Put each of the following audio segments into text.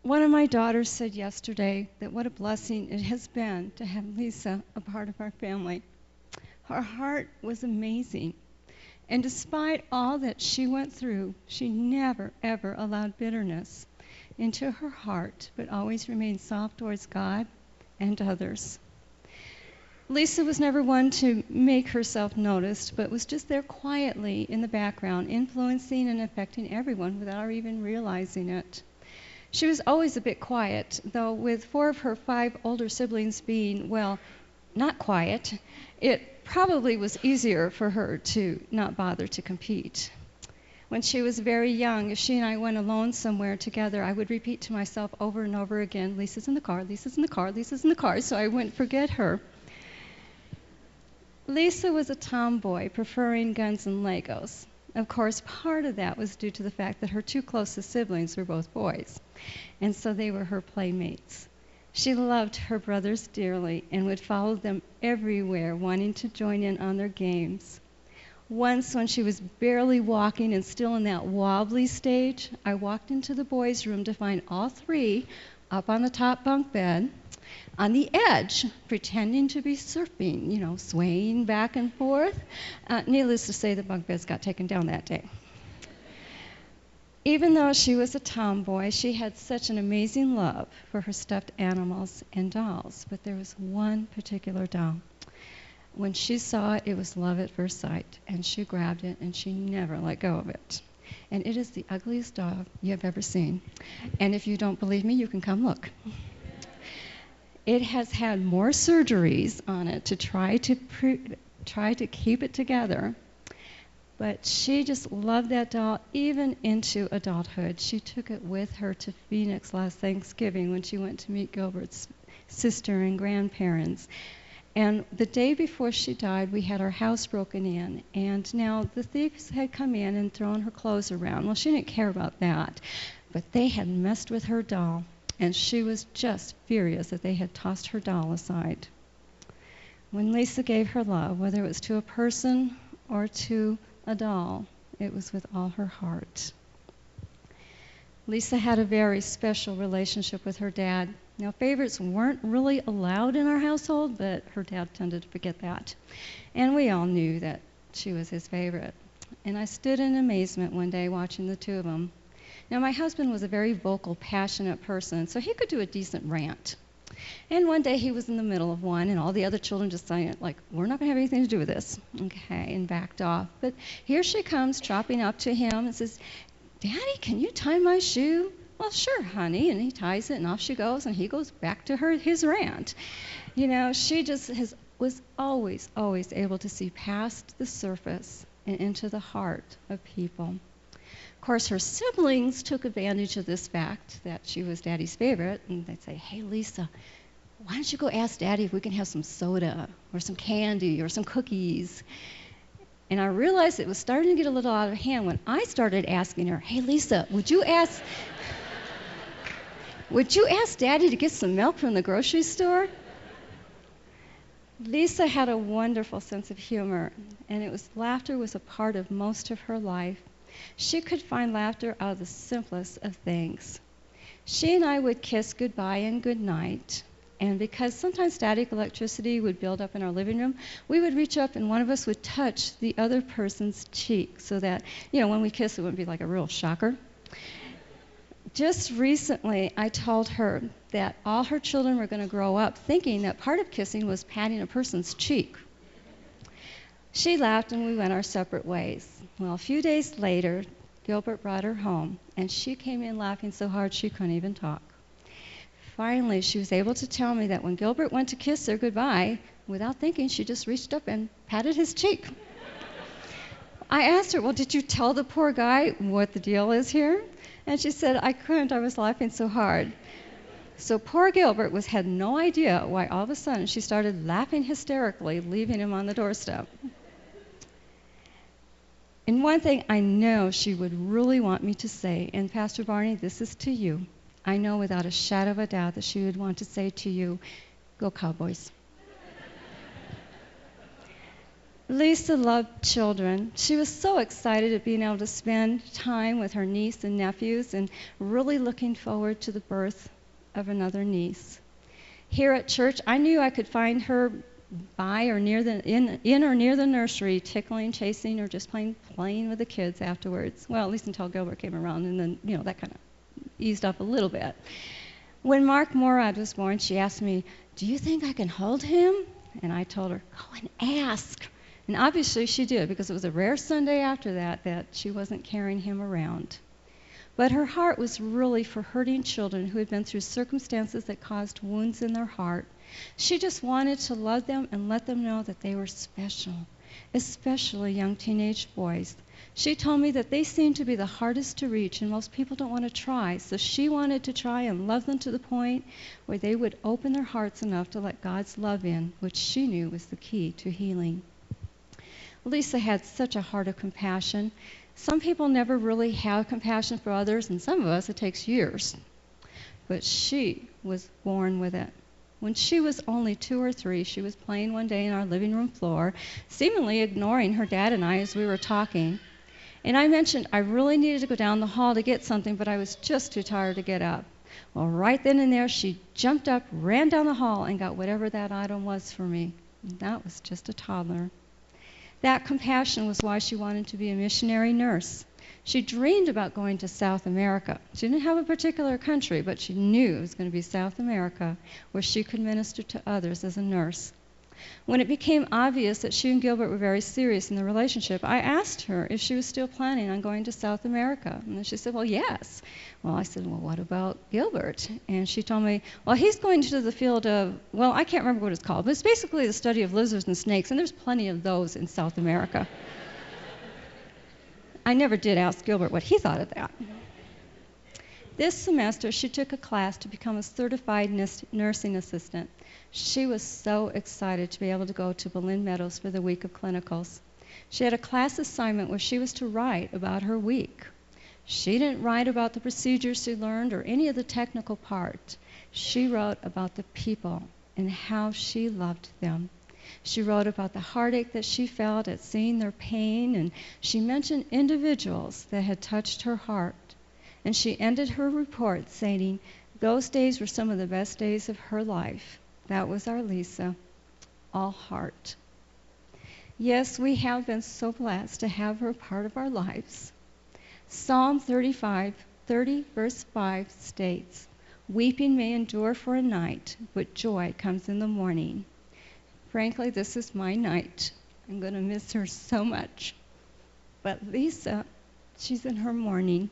One of my daughters said yesterday that what a blessing it has been to have Lisa a part of our family. Her heart was amazing. And despite all that she went through, she never, ever allowed bitterness into her heart, but always remained soft towards God and others. Lisa was never one to make herself noticed, but was just there quietly in the background, influencing and affecting everyone without her even realizing it. She was always a bit quiet, though with 4 of her 5 older siblings being, well, not quiet, it probably was easier for her to not bother to compete. When she was very young, if she and I went alone somewhere together, I would repeat to myself over and over again, Lisa's in the car, Lisa's in the car, Lisa's in the car, so I wouldn't forget her. Lisa was a tomboy, preferring guns and Legos. Of course, part of that was due to the fact that her 2 closest siblings were both boys, and so they were her playmates. She loved her brothers dearly and would follow them everywhere, wanting to join in on their games. Once, when she was barely walking and still in that wobbly stage, I walked into the boys' room to find all 3 up on the top bunk bed, on the edge, pretending to be surfing, swaying back and forth. Needless to say, the bunk beds got taken down that day. Even though she was a tomboy, she had such an amazing love for her stuffed animals and dolls. But there was one particular doll. When she saw it, it was love at first sight, and she grabbed it, and she never let go of it. And it is the ugliest doll you have ever seen. And if you don't believe me, you can come look. It has had more surgeries on it to try to keep it together. But she just loved that doll even into adulthood. She took it with her to Phoenix last Thanksgiving when she went to meet Gilbert's sister and grandparents. And the day before she died, we had our house broken in. And now the thieves had come in and thrown her clothes around. Well, she didn't care about that. But they had messed with her doll. And she was just furious that they had tossed her doll aside. When Lisa gave her love, whether it was to a person or to a doll, it was with all her heart. Lisa had a very special relationship with her dad. Now, favorites weren't really allowed in our household, but her dad tended to forget that. And we all knew that she was his favorite. And I stood in amazement one day watching the 2 of them. Now, my husband was a very vocal, passionate person, so he could do a decent rant. And one day he was in the middle of one, and all the other children just saying, we're not going to have anything to do with this. Okay, and backed off. But here she comes, tropping up to him and says, Daddy, can you tie my shoe? Well, sure, honey. And he ties it, and off she goes, and he goes back to his rant. She just was always, always able to see past the surface and into the heart of people. Of course, her siblings took advantage of this fact that she was Daddy's favorite, and they'd say, Hey, Lisa, why don't you go ask Daddy if we can have some soda or some candy or some cookies? And I realized it was starting to get a little out of hand when I started asking her, Hey, Lisa, would you ask Daddy to get some milk from the grocery store? Lisa had a wonderful sense of humor, and laughter was a part of most of her life. She could find laughter out of the simplest of things. She and I would kiss goodbye and good night, and because sometimes static electricity would build up in our living room, we would reach up and one of us would touch the other person's cheek so that, when we kiss, it wouldn't be like a real shocker. Just recently, I told her that all her children were going to grow up thinking that part of kissing was patting a person's cheek. She laughed and we went our separate ways. Well, a few days later, Gilbert brought her home, and she came in laughing so hard she couldn't even talk. Finally, she was able to tell me that when Gilbert went to kiss her goodbye, without thinking, she just reached up and patted his cheek. I asked her, well, did you tell the poor guy what the deal is here? And she said, I couldn't, I was laughing so hard. So poor Gilbert had no idea why all of a sudden she started laughing hysterically, leaving him on the doorstep. And one thing I know she would really want me to say, and Pastor Barney, this is to you. I know without a shadow of a doubt that she would want to say to you, go Cowboys. Lisa loved children. She was so excited at being able to spend time with her niece and nephews and really looking forward to the birth of another niece. Here at church, I knew I could find her by or near the in or near the nursery, tickling, chasing, or just playing with the kids afterwards. Well, at least until Gilbert came around, and then that kind of eased up a little bit. When Mark Morad was born, she asked me, "Do you think I can hold him?" And I told her, "Go and ask." And obviously she did, because it was a rare Sunday after that she wasn't carrying him around. But her heart was really for hurting children who had been through circumstances that caused wounds in their heart. She just wanted to love them and let them know that they were special, especially young teenage boys. She told me that they seem to be the hardest to reach, and most people don't want to try. So she wanted to try and love them to the point where they would open their hearts enough to let God's love in, which she knew was the key to healing. Lisa had such a heart of compassion. Some people never really have compassion for others, and some of us it takes years. But she was born with it. When she was only 2 or 3, she was playing one day in our living room floor, seemingly ignoring her dad and I as we were talking. And I mentioned I really needed to go down the hall to get something, but I was just too tired to get up. Well, right then and there, she jumped up, ran down the hall, and got whatever that item was for me. And that was just a toddler. That compassion was why she wanted to be a missionary nurse. She dreamed about going to South America. She didn't have a particular country, but she knew it was going to be South America, where she could minister to others as a nurse. When it became obvious that she and Gilbert were very serious in the relationship, I asked her if she was still planning on going to South America. And she said, "Well, yes." Well, I said, "Well, what about Gilbert?" And she told me, "Well, he's going to the field of," well, I can't remember what it's called, but it's basically the study of lizards and snakes, and there's plenty of those in South America. I never did ask Gilbert what he thought of that. This semester, she took a class to become a certified nursing assistant. She was so excited to be able to go to Berlin Meadows for the week of clinicals. She had a class assignment where she was to write about her week. She didn't write about the procedures she learned or any of the technical part. She wrote about the people and how she loved them. She wrote about the heartache that she felt at seeing their pain, and she mentioned individuals that had touched her heart. And she ended her report saying, "Those days were some of the best days of her life." That was our Lisa, all heart. Yes, we have been so blessed to have her part of our lives. Psalm 30 verse 5 states, "Weeping may endure for a night, but joy comes in the morning." Frankly, this is my night. I'm going to miss her so much. But Lisa, she's in her morning.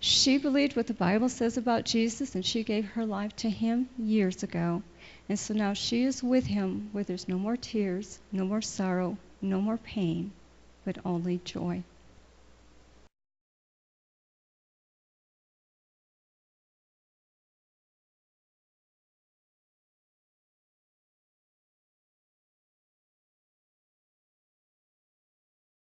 She believed what the Bible says about Jesus, and she gave her life to him years ago. And so now she is with him, where there's no more tears, no more sorrow, no more pain, but only joy.